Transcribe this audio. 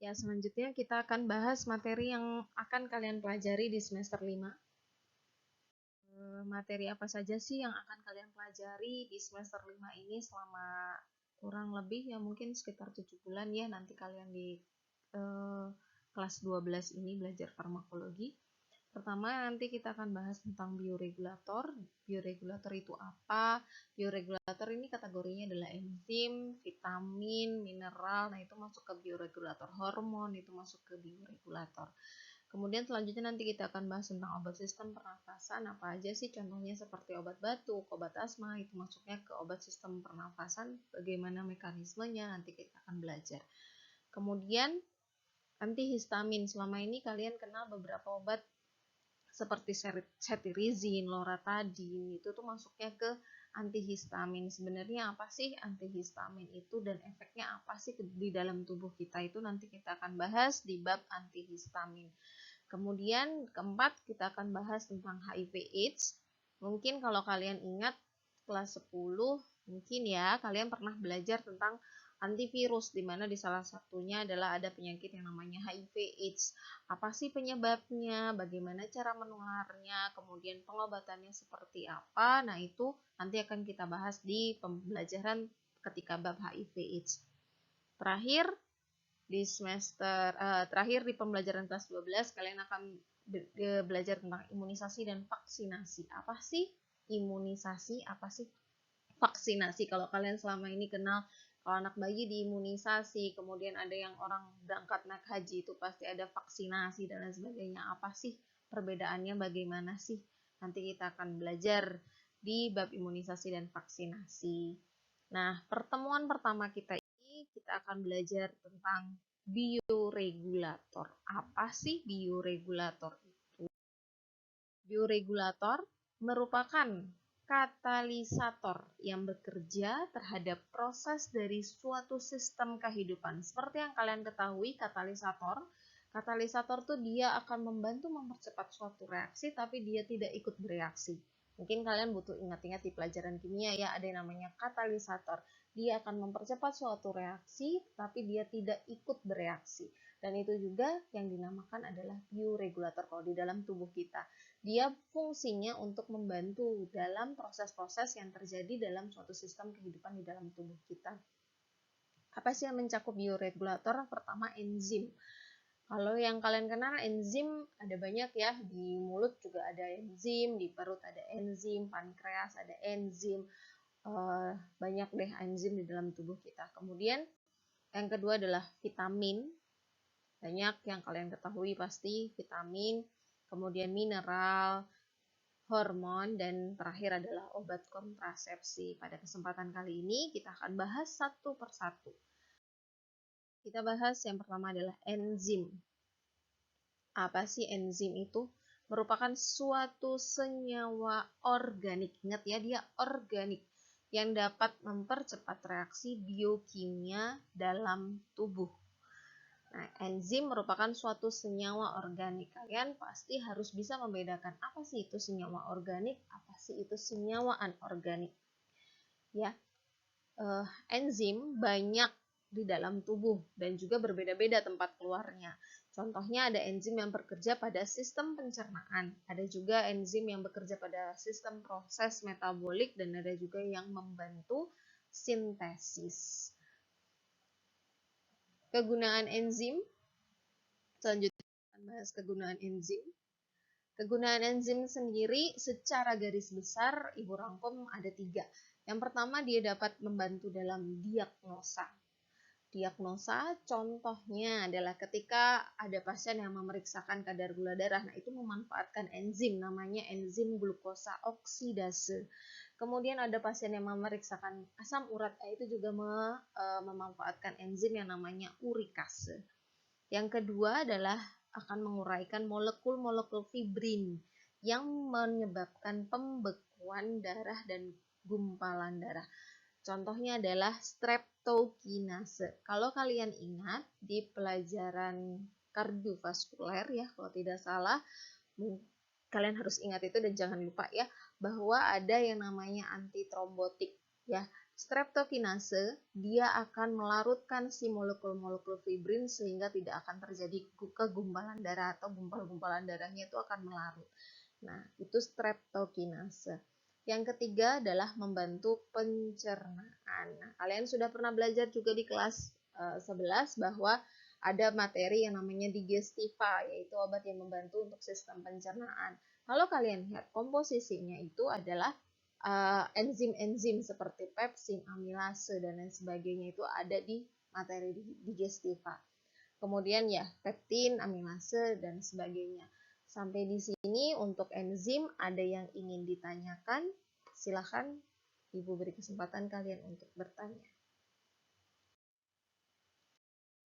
Ya, selanjutnya kita akan bahas materi yang akan kalian pelajari di semester 5. Materi apa saja sih yang akan kalian pelajari di semester 5 ini selama kurang lebih ya mungkin sekitar 7 bulan ya, nanti kalian di kelas 12 ini belajar farmakologi. Pertama, nanti kita akan bahas tentang bioregulator. Bioregulator itu apa? Bioregulator ini kategorinya adalah enzim, vitamin, mineral. Nah, itu masuk ke bioregulator. Hormon itu masuk ke bioregulator. Kemudian selanjutnya nanti kita akan bahas tentang obat sistem pernafasan. Apa aja sih contohnya seperti obat batuk, obat asma, itu masuknya ke obat sistem pernafasan. Bagaimana mekanismenya nanti kita akan belajar. Kemudian antihistamin. Selama ini kalian kenal beberapa obat seperti cetirizine, loratadine, itu tuh masuknya ke antihistamin. Sebenarnya apa sih antihistamin itu dan efeknya apa sih di dalam tubuh kita, itu nanti kita akan bahas di bab antihistamin. Kemudian keempat, kita akan bahas tentang HIV/AIDS. Mungkin kalau kalian ingat kelas 10, mungkin ya kalian pernah belajar tentang antivirus, di mana di salah satunya adalah ada penyakit yang namanya HIV/AIDS. Apa sih penyebabnya, bagaimana cara menularnya, kemudian pengobatannya seperti apa. Nah, itu nanti akan kita bahas di pembelajaran ketika bab HIV/AIDS. Terakhir di pembelajaran kelas 12 kalian akan belajar tentang imunisasi dan vaksinasi. Apa sih imunisasi? Apa sih vaksinasi? Kalau kalian selama ini kenal kalau anak bayi diimunisasi, kemudian ada yang orang berangkat naik haji itu pasti ada vaksinasi dan lain sebagainya. Apa sih perbedaannya, bagaimana sih? Nanti kita akan belajar di bab imunisasi dan vaksinasi. Nah, pertemuan pertama kita ini kita akan belajar tentang bioregulator. Apa sih bioregulator itu? Bioregulator merupakan katalisator yang bekerja terhadap proses dari suatu sistem kehidupan. Seperti yang kalian ketahui, katalisator tuh dia akan membantu mempercepat suatu reaksi, tapi dia tidak ikut bereaksi. Mungkin kalian butuh ingat-ingat di pelajaran kimia ya, ada yang namanya katalisator. Dia akan mempercepat suatu reaksi, tapi dia tidak ikut bereaksi. Dan itu juga yang dinamakan adalah bioregulator kalau di dalam tubuh kita. Dia fungsinya untuk membantu dalam proses-proses yang terjadi dalam suatu sistem kehidupan di dalam tubuh kita. Apa sih yang mencakup bioregulator? Pertama, enzim. Kalau yang kalian kenal enzim ada banyak ya, di mulut juga ada enzim, di perut ada enzim, pankreas ada enzim, banyak deh enzim di dalam tubuh kita. Kemudian yang kedua adalah vitamin. Banyak yang kalian ketahui pasti vitamin, kemudian mineral, hormon, dan terakhir adalah obat kontrasepsi. Pada kesempatan kali ini kita akan bahas satu persatu. Kita bahas yang pertama adalah enzim. Apa sih enzim itu? Merupakan suatu senyawa organik. Ingat ya, dia organik yang dapat mempercepat reaksi biokimia dalam tubuh. Nah, enzim merupakan suatu senyawa organik. Kalian pasti harus bisa membedakan apa sih itu senyawa organik, apa sih itu senyawa anorganik. Ya, enzim banyak di dalam tubuh dan juga berbeda-beda tempat keluarnya. Contohnya ada enzim yang bekerja pada sistem pencernaan, ada juga enzim yang bekerja pada sistem proses metabolik, dan ada juga yang membantu sintesis. Kegunaan enzim. Selanjutnya akan bahas kegunaan enzim. Kegunaan enzim sendiri secara garis besar Ibu rangkum ada 3. Yang pertama, dia dapat membantu dalam diagnosa. Diagnosa contohnya adalah ketika ada pasien yang memeriksakan kadar gula darah, nah itu memanfaatkan enzim namanya enzim glukosa oksidase. Kemudian ada pasien yang memeriksakan asam urat, itu juga memanfaatkan enzim yang namanya urikase. Yang kedua adalah akan menguraikan molekul-molekul fibrin yang menyebabkan pembekuan darah dan gumpalan darah. Contohnya adalah streptokinase. Kalau kalian ingat di pelajaran kardiovaskuler ya, kalau tidak salah, kalian harus ingat itu dan jangan lupa ya, bahwa ada yang namanya antitrombotik ya. Streptokinase, dia akan melarutkan si molekul-molekul fibrin sehingga tidak akan terjadi kegumpalan darah atau gumpal-gumpalan darahnya itu akan melarut. Nah, itu streptokinase. Yang ketiga adalah membantu pencernaan. Nah, kalian sudah pernah belajar juga di kelas 11 bahwa ada materi yang namanya digestiva, yaitu obat yang membantu untuk sistem pencernaan. Kalau kalian lihat komposisinya itu adalah enzim-enzim seperti pepsin, amilase, dan lain sebagainya itu ada di materi digestiva. Kemudian ya peptin, amilase, dan sebagainya. Sampai di sini untuk enzim ada yang ingin ditanyakan? Silahkan Ibu beri kesempatan kalian untuk bertanya.